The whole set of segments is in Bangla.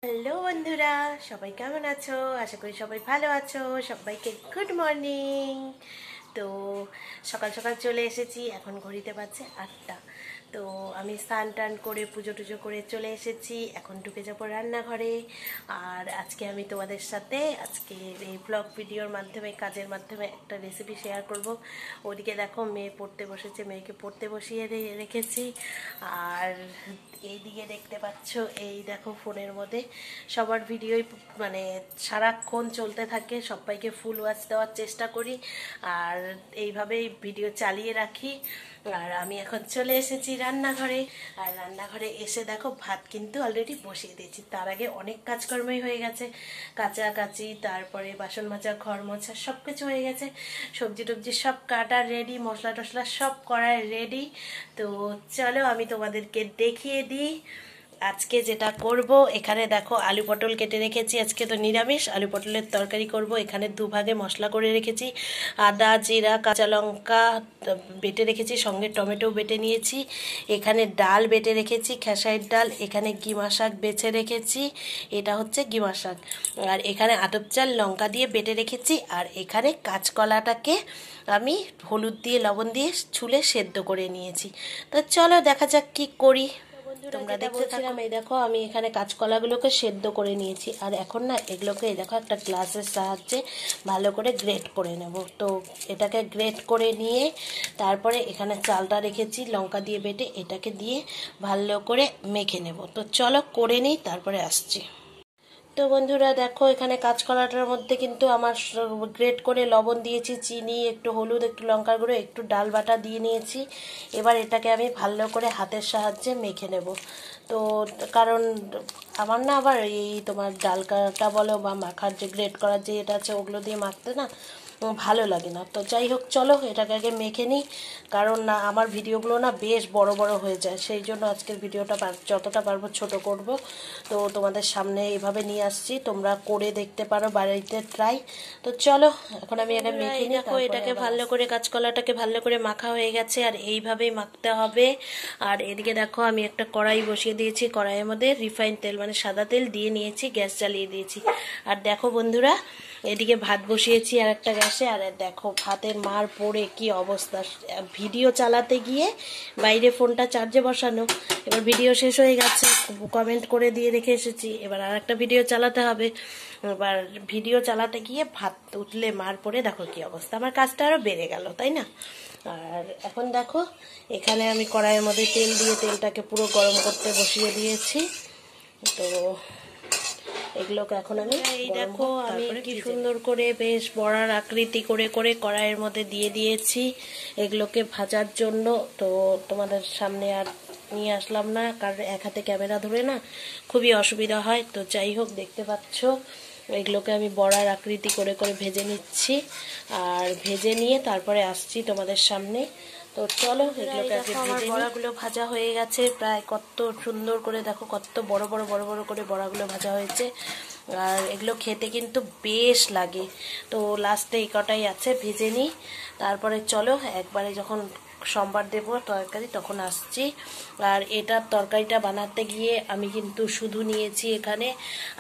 হ্যালো বন্ধুরা, সবাই কেমন আছো? আশা করি সবাই ভালো আছো। সবাইকে গুড মর্নিং। তো সকাল সকাল চলে এসেছি, এখন ঘড়িতে বাজছে 8টা। তো আমি স্নান টান করে পুজো টুজো করে চলে এসেছি, এখন ঢুকে যাবো রান্নাঘরে। আর আজকে আমি তোমাদের সাথে এই ব্লগ ভিডিওর মাধ্যমে, কাজের মাধ্যমে একটা রেসিপি শেয়ার করব। ওদিকে দেখো মেয়ে পড়তে বসেছে, মেয়েকে পড়তে বসিয়ে রেখেছি। আর এইদিকে দেখতে পাচ্ছ, এই দেখো ফোনের মধ্যে সবার ভিডিওই মানে সারাক্ষণ চলতে থাকে, সবাইকে ফুল ওয়াচ দেওয়ার চেষ্টা করি আর এইভাবেই ভিডিও চালিয়ে রাখি। আর আমি এখন চলে এসেছি রান্নাঘরে। আর রান্নাঘরে এসে দেখো ভাত কিন্তু অলরেডি বসিয়ে দিয়েছি। তার আগে অনেক কাজকর্মই হয়ে গেছে, কাচাকাচি, তারপরে বাসন মাজা, ঘর মোছা, সব কিছু হয়ে গেছে। সবজি টবজি সব কাটা রেডি, মশলা টশলা সব করার রেডি। তো চলো আমি তোমাদেরকে দেখিয়ে দিই আজকে যেটা করব। এখানে দেখো আলু পটল কেটে রেখেছি, আজকে তো নিরামিষ, আলু পটলের তরকারি করব। এখানে দুভাগে মশলা করে রেখেছি, আদা জিরা কাঁচা লঙ্কা বেটে রেখেছি, সঙ্গে টমেটো বেটে নিয়েছি। এখানে ডাল বেটে রেখেছি, খেসারির ডাল। এখানে গিমা শাক বেছে রেখেছি, এটা হচ্ছে গিমা শাক। আর এখানে আতপ চাল লঙ্কা দিয়ে বেটে রেখেছি। আর এখানে কাঁচকলাটাকে আমি হলুদ দিয়ে লবণ দিয়ে ছুলে সেদ্ধ করে নিয়েছি। তো চলো দেখা যাক কি করি। তোমরা দেখতে থাকো। এই দেখো আমি এখানে কাঁচকলাগুলোকে সেদ্ধ করে নিয়েছি। আর এখন না এগুলোকে এই দেখো একটা গ্লাসের সাহায্যে ভালো করে গ্রেট করে নেব। তো এটাকে গ্রেট করে নিয়ে তারপরে এখানে চালটা রেখেছি লঙ্কা দিয়ে বেটে, এটাকে দিয়ে ভালো করে মেখে নেব। তো চলো করে নিই, তারপরে আসছি। তো বন্ধুরা দেখো, এখানে কাঁচকলাটার মধ্যে কিন্তু আমার গ্রেট করে লবণ দিয়েছি, চিনি, একটু হলুদ, একটু লঙ্কার গুঁড়ো, একটু ডাল বাটা দিয়ে নিয়েছি। এবার এটাকে আমি ভালো করে হাতের সাহায্যে মেখে নেব। তো কারণ আমার না আবার এই তোমার ডাল কাটা বলো বা মাখার যে গ্রেট করার যে এটা আছে, ওগুলো দিয়ে মাখতে না ভালো লাগে না। তো যাই হোক, চলো এটাকে আগে মেখে নিই। কারণ না আমার ভিডিওগুলো না বেশ বড় বড় হয়ে যায়, সেই জন্য আজকের ভিডিওটা যতটা পারবো ছোট করব। তো তোমাদের সামনে এইভাবে নিয়ে আসছি, তোমরা করে দেখতে পারো বাড়িতে ট্রাই। তো চলো এখন আমি এটা মেখে নিই। দেখো এটাকে ভালো করে, কাঁচকলাটাকে ভালো করে মাখা হয়ে গেছে, আর এইভাবেই মাখতে হবে। আর এদিকে দেখো আমি একটা কড়াই বসিয়ে দিয়েছি, কড়াইয়ের মধ্যে রিফাইন তেল মানে সাদা তেল দিয়ে নিয়েছি, গ্যাস জ্বালিয়ে দিয়েছি। আর দেখো বন্ধুরা, এদিকে ভাত বসিয়েছি আর একটা গ্যাসে। আর দেখো ভাতের মার পড়ে কি অবস্থা, ভিডিও চালাতে গিয়ে বাইরে ফোনটা চার্জে বসানো, এবার ভিডিও শেষ হয়ে গেছে, কমেন্ট করে দিয়ে রেখে এসেছি, এবার আর একটা ভিডিও চালাতে হবে। এবার ভিডিও চালাতে গিয়ে ভাত উঠলে মার পড়ে দেখো কি অবস্থা, আমার কাজটা আরও বেড়ে গেল, তাই না? আর এখন দেখো এখানে আমি কড়াইয়ের মধ্যে তেল দিয়ে তেলটাকে পুরো গরম করতে বসিয়ে দিয়েছি। তো এগুলোকে এখন আমি, এই দেখো আমি কি সুন্দর করে বেশ বড়ার আকৃতি করে করে কড়াইয়ের মধ্যে দিয়ে দিয়েছি এগুলোকে ভাজার জন্য। তো তোমাদের সামনে আর নিয়ে আসলাম না, কারণ এক হাতে ক্যামেরা ধরে না খুবই অসুবিধা হয়। তো যাই হোক, দেখতে পাচ্ছ এগুলোকে আমি বড়ার আকৃতি করে করে ভেজে নিচ্ছি। আর ভেজে নিয়ে তারপরে আসছি তোমাদের সামনে। তো চলো এগুলোকে আগে ভেজে, বড়াগুলো ভাজা হয়ে গেছে প্রায়, কত সুন্দর করে দেখো, কত বড় বড় বড় বড় করে বড়াগুলো ভাজা হয়েছে। আর এগুলো খেতে কিন্তু বেশ লাগে। তো লাস্টে এই কটাই আছে, ভেজে নিই, তারপরে চলো একবারে যখন সোমবার দেবো তরকারি তখন আসছি। আর এটার তরকারিটা বানাতে গিয়ে আমি কিন্তু শুধু নিয়েছি এখানে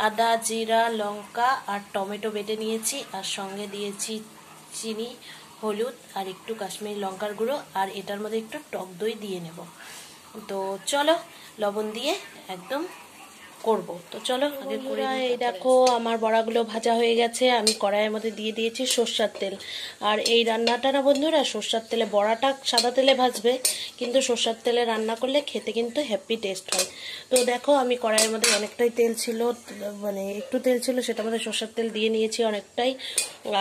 আদা জিরা লঙ্কা আর টমেটো বেটে নিয়েছি, আর সঙ্গে দিয়েছি চিনি, হলুদ আর একটু কাশ্মীরি লঙ্কার গুঁড়ো। আর এটার মধ্যে একটু টক দই দিয়ে নেব। তো চলো লবণ দিয়ে একদম করব। তো চলো আগে করে নিই। এই দেখো আমার বড়াগুলো ভাজা হয়ে গেছে, আমি কড়াইয়ের মধ্যে দিয়ে দিয়েছি সর্ষের তেল। আর এই রান্নাটা না বন্ধুরা, সর্ষের তেলে, বড়াটা সাদা তেলে ভাজবে, কিন্তু সর্ষের তেলে রান্না করলে খেতে কিন্তু হ্যাপি টেস্ট হয়। তো দেখো আমি কড়াইয়ের মধ্যে অনেকটাই তেল ছিল, মানে একটু তেল ছিল, সেটার মধ্যে সর্ষের তেল দিয়ে নিয়েছি অনেকটাই।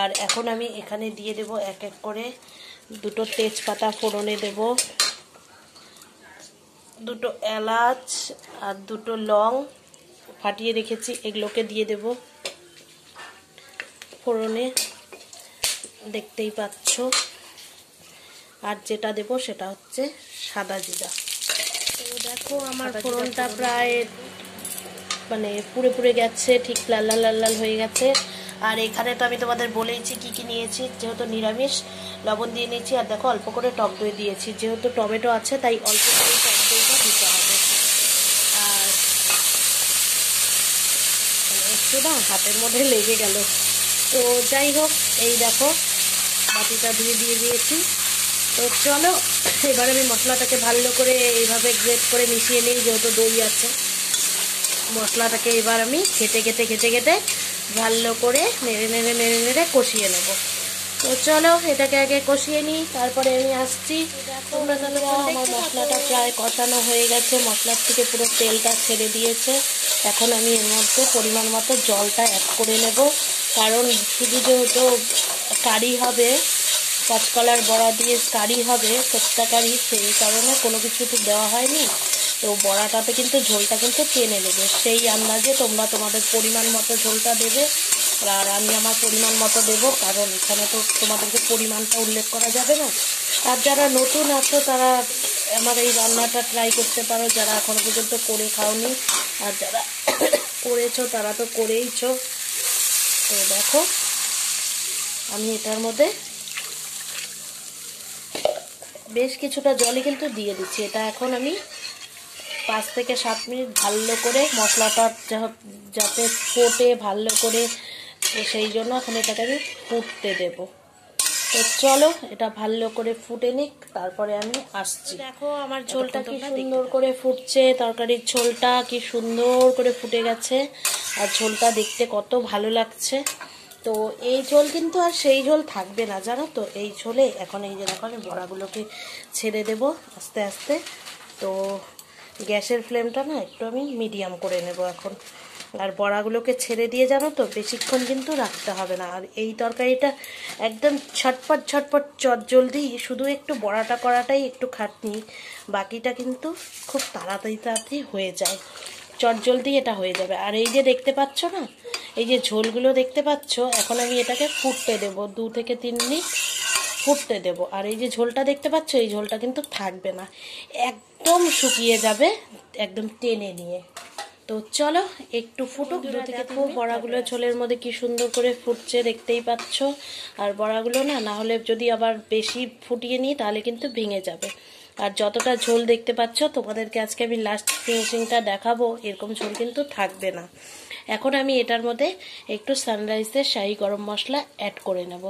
আর এখন আমি এখানে দিয়ে দেব এক এক করে দুটো তেজপাতা ফোড়নে দেব, দুটো এলাচ আর দুটো লং ফাটিয়ে রেখেছি, এগুলোকে দিয়ে দেব ফোড়নে, দেখতেই পাচ্ছ। আর যেটা দেব সেটা হচ্ছে সাদা জিরা। তো দেখো আমার ফোড়নটা প্রায় মানে পুড়ে পুড়ে গেছে, ঠিক লাল লাল লাল লাল হয়ে গেছে। আর এখানে তো আমি তোমাদের বলেইছি কি কি নিয়েছি, যেহেতু নিরামিষ লবণ দিয়ে নিয়েছি। আর দেখো অল্প করে টক দই দিয়েছি, যেহেতু টমেটো আছে তাই অল্প করে টক দইটা দিতে হবে। আর একটু না হাতের মধ্যে লেগে গেল। তো যাই হোক, এই দেখো বাটিটা দিয়ে দিয়েছি। তো চলো এবার আমি মশলাটাকে ভালো করে এইভাবে গ্রেট করে মিশিয়ে নিই, যেহেতু দই আছে। মশলাটাকে এবার আমি ঘেটে ভালো করে নেড়ে কষিয়ে নেব। তো চলো এটাকে আগে কষিয়ে নিই, তারপরে আমি আসছি। তোমরা আমার মশলাটা প্রায় কষানো হয়ে গেছে, মশলার থেকে পুরো তেলটা ছেড়ে দিয়েছে। এখন আমি এর মধ্যে পরিমাণ মতো জলটা অ্যাড করে নেব, কারণ শুধু যেহেতু কারি হবে, কাঁচকলার বড়া দিয়ে কারি হবে, কোপ্তা কারি, সেই কারণে কোনো কিছু তো দেওয়া হয়নি। তো বড়াটাতে কিন্তু ঝোলটা কিন্তু টেনে নেবে, সেই আন্দাজে তোমরা তোমাদের পরিমাণ মতো ঝোলটা দেবে। আর আমি আমার পরিমাণ মতো দেবো, কারণ এখানে তো তোমাদেরকে পরিমাণটা উল্লেখ করা যাবে না। আর যারা নতুন আছো তারা আমার এই রান্নাটা ট্রাই করতে পারো, যারা এখনো পর্যন্ত করে খাওনি। আর যারা করেছো তারা তো করেইছো। তো দেখো আমি এটার মধ্যে বেশ কিছুটা জলই কিন্তু দিয়ে দিচ্ছি। এটা এখন আমি 5 থেকে 7 মিনিট ভালো করে মশলাটা যাতে ফোটে ভালো করে, তো সেই জন্য এখন এটাকে আমি ফুটতে দেব। তো চলো এটা ভালো করে ফুটে নিক, তারপরে আমি আসছি। দেখো আমার ঝোলটা কি সুন্দর করে ফুটছে, তরকারির ঝোলটা কি সুন্দর করে ফুটে গেছে, আর ঝোলটা দেখতে কত ভালো লাগছে। তো এই ঝোল কিন্তু আর সেই ঝোল থাকবে না, জানো তো। এই ঝোলে এখন এই যে দেখো আমি বড়াগুলোকে ছেড়ে দেব আস্তে আস্তে। তো গ্যাসের ফ্লেমটা না একটু আমি মিডিয়াম করে নেব এখন। আর বড়াগুলোকে ছেড়ে দিয়ে, জানো তো, বেশিক্ষণ কিন্তু রাখতে হবে না। আর এই তরকারিটা একদম ছটপট চটজলদি, শুধু একটু বড়াটা করাটাই একটু খাটনি, বাকিটা কিন্তু খুব তাড়াতাড়ি হয়ে যায়, চটজলদি এটা হয়ে যাবে। আর এই যে দেখতে পাচ্ছ না, এই যে ঝোলগুলো দেখতে পাচ্ছ, এখন আমি এটাকে ফুটতে দেব 2 থেকে 3 মিনিট ফুটতে দেব। আর এই যে ঝোলটা দেখতে পাচ্ছ, এই ঝোলটা কিন্তু থাকবে না, একদম শুকিয়ে যাবে, একদম টেনে নিয়ে। তো চলো একটু ফুটুক। দেখো বড়াগুলো ঝোলের মধ্যে কি সুন্দর করে ফুটছে, দেখতেই পাচ্ছ। আর বড়াগুলো না হলে যদি আবার বেশি ফুটিয়ে নিই তাহলে কিন্তু ভেঙে যাবে। আর যতটা ঝোল দেখতে পাচ্ছ, তোমাদেরকে আজকে আমি লাস্ট ফিনিশিংটা দেখাবো, এরকম ঝোল কিন্তু থাকবে না। এখন আমি এটার মধ্যে একটু সানরাইজের শাহি গরম মশলা অ্যাড করে নেব,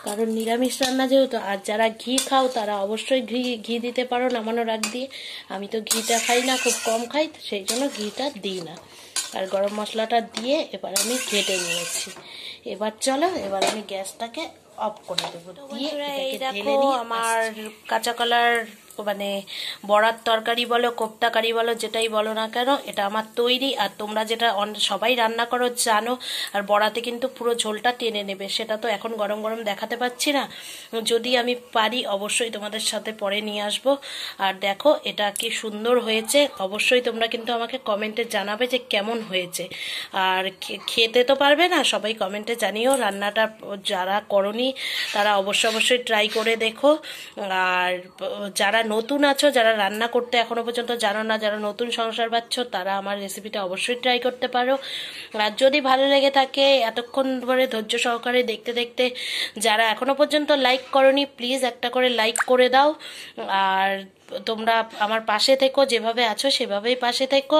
কারণ নিরামিষ রান্না যেহেতু। আর যারা ঘি খাও তারা অবশ্যই ঘি দিতে পারো নামানোর আগ দিয়ে। আমি তো ঘিটা খাই না, খুব কম খাই, সেই জন্য ঘিটা দিই না। আর গরম মশলাটা দিয়ে এবার আমি ঘেটে নিয়েছি। এবার চলো এবার আমি গ্যাসটাকে অফ করে দেবো, দিয়ে দেখো আমার কাঁচা কলার মানে বড়ার তরকারি বলো, কোপ্তা কারি বলো, যেটাই বলো না কেন, এটা আমার তৈরি। আর তোমরা যেটা সবাই রান্না করো জানো। আর বড়াতে কিন্তু পুরো ঝোলটা টেনে নেবে, সেটা তো এখন গরম গরম দেখাতে পাচ্ছি না, যদি আমি পারি অবশ্যই তোমাদের সাথে পরে নিয়ে আসব। আর দেখো এটা কি সুন্দর হয়েছে, অবশ্যই তোমরা কিন্তু আমাকে কমেন্টে জানাবে যে কেমন হয়েছে। আর খেতে তো পারবে না, সবাই কমেন্টে জানিও। রান্নাটা যারা করনি তারা অবশ্যই ট্রাই করে দেখো। আর যারা নতুন আছো, যারা রান্না করতে এখনো পর্যন্ত জানো না, যারা নতুন সংসার পাচ্ছ, তারা আমার রেসিপিটা অবশ্যই ট্রাই করতে পারো। আর যদি ভালো লেগে থাকে, এতক্ষণ ধরে ধৈর্য সহকারে দেখতে যারা এখনো পর্যন্ত লাইক করনি, প্লিজ একটা করে লাইক করে দাও। আর তোমরা আমার পাশে থেকো, যেভাবে আছো সেভাবেই পাশে থেকো।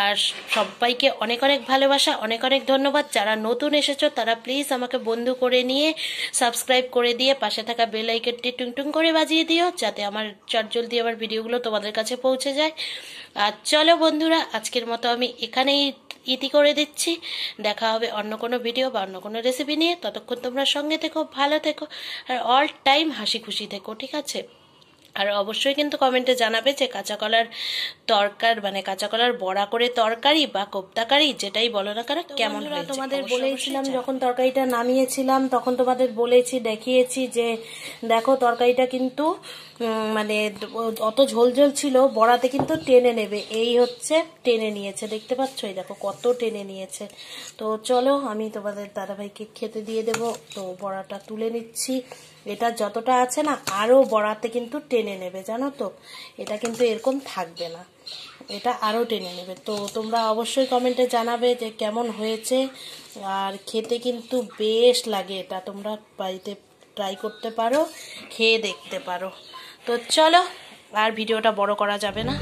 আর সবাইকে অনেক ভালোবাসা, অনেক ধন্যবাদ। যারা নতুন এসেছো তারা প্লিজ আমাকে বন্ধু করে নিয়ে সাবস্ক্রাইব করে দিয়ে পাশে থাকা বেল আইকনটি টুং করে বাজিয়ে দিও, যাতে আমার চটজলদি আমার ভিডিওগুলো তোমাদের কাছে পৌঁছে যায়। আর চলো বন্ধুরা, আজকের মতো আমি এখানেই ইতি করে দিচ্ছি। দেখা হবে অন্য কোনো ভিডিও বা অন্য কোনো রেসিপি নিয়ে। ততক্ষণ তোমরা সঙ্গে থেকো, ভালো থেকো, আর অল টাইম হাসি খুশি থেকো, ঠিক আছে? আর অবশ্যই কিন্তু কমেন্টে জানাবে যে কাঁচা কলার মানে কাঁচা কলার বড়া করে তরকারি বা কোপ্তাকারি, যেটাই বলো না কেন, কেমন হয়েছে। তোমাদের বলেছিলাম যখন তরকারিটা নামিয়েছিলাম, তখন তোমাদের দেখিয়েছি যে দেখো তরকারিটা কিন্তু মানে অত ঝোল ছিল, বড়াতে কিন্তু টেনে নেবে, এই হচ্ছে টেনে নিয়েছে, দেখতে পাচ্ছ, এই দেখো কত টেনে নিয়েছে। তো চলো আমি তোমাদের দাদাভাইকে খেতে দিয়ে দেবো। তো বড়াটা তুলে নিচ্ছি। এটা যতটা আছে না, আরও বড়াতে কিন্তু টেনে নেবে, জানো তো। এটা কিন্তু এরকম থাকবে না, এটা আরও টেনে নেবে। তো তোমরা অবশ্যই কমেন্টে জানাবে যে কেমন হয়েছে। আর খেতে কিন্তু বেশ লাগে, এটা তোমরা বাড়িতে ট্রাই করতে পারো, খেয়ে দেখতে পারো। তো চলো আর ভিডিওটা বড় করা যাবে না।